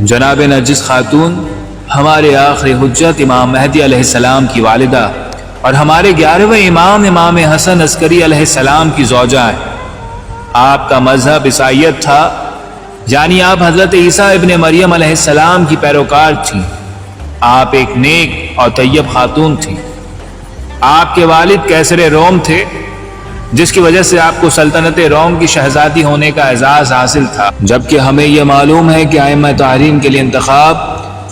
جناب نرجس خاتون ہمارے آخری حجت امام مہدی علیہ السلام کی والدہ اور ہمارے 11ویں امام حسن عسکری علیہ السلام کی زوجہ ہیں۔ آپ کا مذہب عیسائیت تھا، یعنی آپ حضرت عیسیٰ ابن مریم علیہ السلام کی پیروکار تھیں۔ آپ ایک نیک اور طیب خاتون تھیں۔ آپ کے والد قیصر روم تھے، جس کی وجہ سے آپ کو سلطنت روم کی شہزادی ہونے کا اعزاز حاصل تھا، جبکہ ہمیں یہ معلوم ہے کہ ائمہ تعلیم کے لیے انتخاب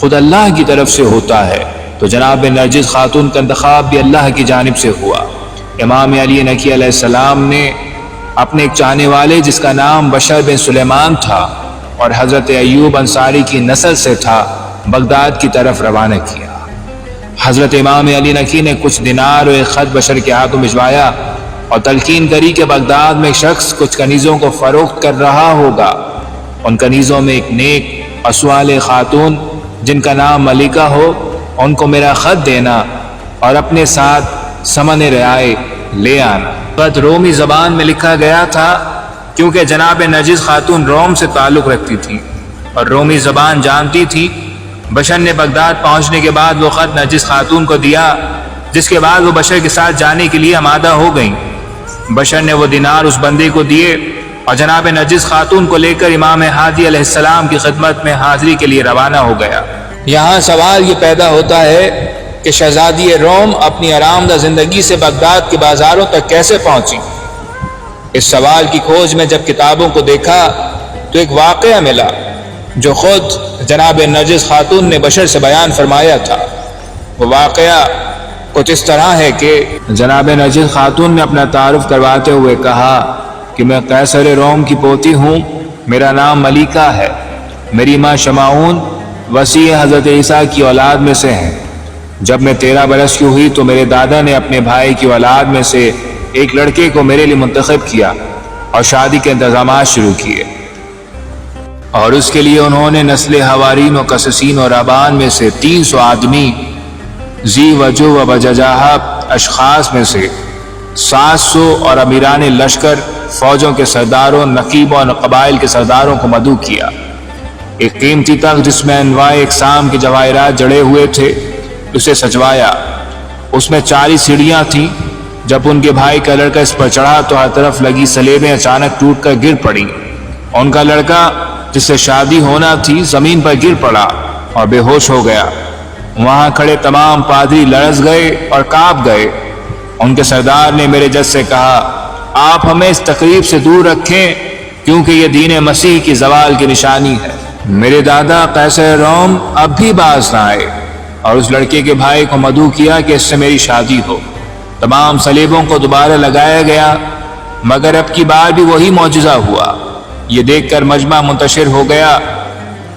خود اللہ کی طرف سے ہوتا ہے، تو جناب نرجس خاتون کا انتخاب بھی اللہ کی جانب سے ہوا۔ امام علی نقی علیہ السلام نے اپنے ایک چاہنے والے جس کا نام بشر بن سلیمان تھا اور حضرت ایوب انصاری کی نسل سے تھا، بغداد کی طرف روانہ کیا۔ حضرت امام علی نقی نے کچھ دینار اور ایک خط بشر کے ہاتھوں بھجوایا اور تلقین کری کہ بغداد میں ایک شخص کچھ کنیزوں کو فروخت کر رہا ہوگا۔ ان کنیزوں میں ایک نیک اور صالح خاتون جن کا نام ملکہ ہو، ان کو میرا خط دینا اور اپنے ساتھ سمن رعائی لے آنا۔ خط رومی زبان میں لکھا گیا تھا، کیونکہ جناب نرجس خاتون روم سے تعلق رکھتی تھی اور رومی زبان جانتی تھی۔ بشر نے بغداد پہنچنے کے بعد وہ خط نرجس خاتون کو دیا، جس کے بعد وہ بشر کے ساتھ جانے کے لیے آمادہ ہو گئیں۔ بشر نے وہ دینار اس بندے کو دیے اور جناب نرجس خاتون کو لے کر امام ہادی علیہ السلام کی خدمت میں حاضری کے لیے روانہ ہو گیا۔ یہاں سوال یہ پیدا ہوتا ہے کہ شہزادی روم اپنی آرامدہ زندگی سے بغداد کے بازاروں تک کیسے پہنچی؟ اس سوال کی کھوج میں جب کتابوں کو دیکھا تو ایک واقعہ ملا جو خود جناب نرجس خاتون نے بشر سے بیان فرمایا تھا۔ وہ واقعہ کچھ اس طرح ہے کہ جناب نرجس خاتون نے اپنا تعارف کرواتے ہوئے کہا کہ میں قیصر روم کی پوتی ہوں، میرا نام ملیکہ ہے، میری ماں شمعون وسیع حضرت عیسیٰ کی اولاد میں سے ہیں۔ جب میں 13 برس کی ہوئی تو میرے دادا نے اپنے بھائی کی اولاد میں سے ایک لڑکے کو میرے لیے منتخب کیا اور شادی کے انتظامات شروع کیے، اور اس کے لیے انہوں نے نسل حوارین و قسسین اور رہبان میں سے 300 آدمی، ذی وجہ و بججاہ اشخاص میں سے 700 اور امیران لشکر، فوجوں کے سرداروں، نقیبوں اور قبائل کے سرداروں کو مدعو کیا۔ ایک قیمتی تخت جس میں انواع اقسام کے جواہرات جڑے ہوئے تھے اسے سجوایا۔ اس میں 40 سیڑھیاں تھیں۔ جب ان کے بھائی کا لڑکا اس پر چڑھا تو ہر طرف لگی سلیبیں اچانک ٹوٹ کر گر پڑیں۔ ان کا لڑکا جس سے شادی ہونا تھی زمین پر گر پڑا اور بے ہوش ہو گیا۔ وہاں کھڑے تمام پادری لرز گئے اور کانپ گئے۔ ان کے سردار نے میرے جج سے کہا، آپ ہمیں اس تقریب سے دور رکھیں کیونکہ یہ دین مسیح کی زوال کی نشانی ہے۔ میرے دادا قیصر روم اب بھی باز نہ آئے اور اس لڑکے کے بھائی کو مدعو کیا کہ اس سے میری شادی ہو۔ تمام صلیبوں کو دوبارہ لگایا گیا، مگر اب کی بار بھی وہی معجزہ ہوا۔ یہ دیکھ کر مجمع منتشر ہو گیا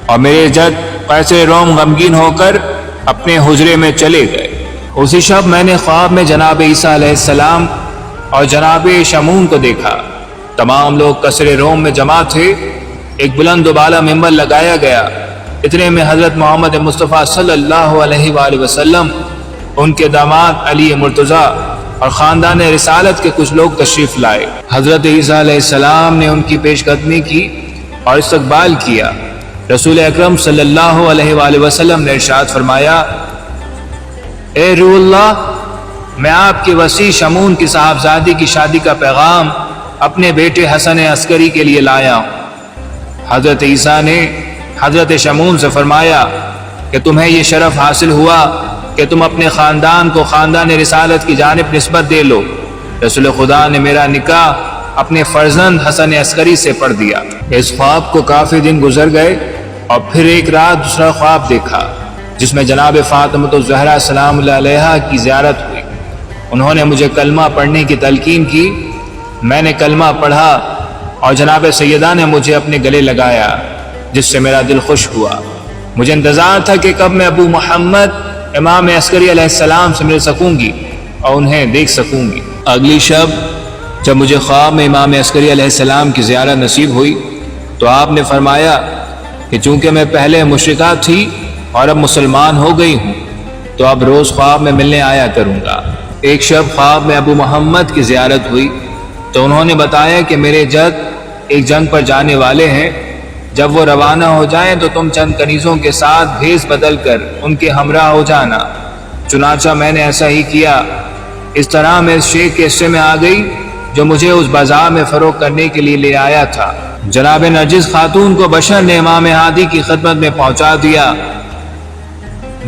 اور میرے جج قیصر روم غمگین ہو کر اپنے حجرے میں چلے گئے۔ اسی شب میں نے خواب میں جناب عیسیٰ علیہ السلام اور جناب شمعون کو دیکھا۔ تمام لوگ قصر روم میں جمع تھے۔ ایک بلند و بالا ممبر لگایا گیا۔ اتنے میں حضرت محمد مصطفیٰ صلی اللہ علیہ وآلہ وسلم، ان کے داماد علی مرتضیٰ اور خاندان رسالت کے کچھ لوگ تشریف لائے۔ حضرت عیسیٰ علیہ السلام نے ان کی پیش قدمی کی اور استقبال کیا۔ رسول اکرم صلی اللہ علیہ وآلہ وسلم نے ارشاد فرمایا، اے روح اللہ، میں آپ کی وسیع شمعون کی صاحبزادی کی شادی کا پیغام اپنے بیٹے حسن عسکری کے لیے لایا ہوں۔ حضرت عیسیٰ نے حضرت شمعون سے فرمایا کہ تمہیں یہ شرف حاصل ہوا کہ تم اپنے خاندان کو خاندان رسالت کی جانب نسبت دے لو۔ رسول خدا نے میرا نکاح اپنے فرزند حسن عسکری سے پڑھ دیا۔ اس خواب کو کافی دن گزر گئے اور پھر ایک رات دوسرا خواب دیکھا جس میں جناب فاطمہ الزہرا سلام اللہ علیہا کی زیارت ہوئی۔ انہوں نے مجھے کلمہ پڑھنے کی تلقین کی۔ میں نے کلمہ پڑھا اور جناب سیدہ نے مجھے اپنے گلے لگایا، جس سے میرا دل خوش ہوا۔ مجھے انتظار تھا کہ کب میں ابو محمد امام عسکری علیہ السلام سے مل سکوں گی اور انہیں دیکھ سکوں گی۔ اگلی شب جب مجھے خواب میں امام عسکری علیہ السلام کی زیارت نصیب ہوئی تو آپ نے فرمایا کہ چونکہ میں پہلے مشرکہ تھی اور اب مسلمان ہو گئی ہوں تو اب روز خواب میں ملنے آیا کروں گا۔ ایک شب خواب میں ابو محمد کی زیارت ہوئی تو انہوں نے بتایا کہ میرے جد ایک جنگ پر جانے والے ہیں جب وہ روانہ ہو جائیں تو تم چند کنیزوں کے ساتھ بھیس بدل کر ان کے ہمراہ ہو جانا۔ چنانچہ میں نے ایسا ہی کیا۔ اس طرح میں اس شیخ کے حصے میں آ گئی جو مجھے اس بازار میں فروخت کرنے کے لیے لے آیا تھا۔ جناب نرجس خاتون کو بشر نے امام ہادی کی خدمت میں پہنچا دیا۔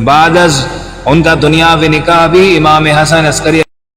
بعد از ان کا دنیاوی نکاح بھی امام حسن عسکری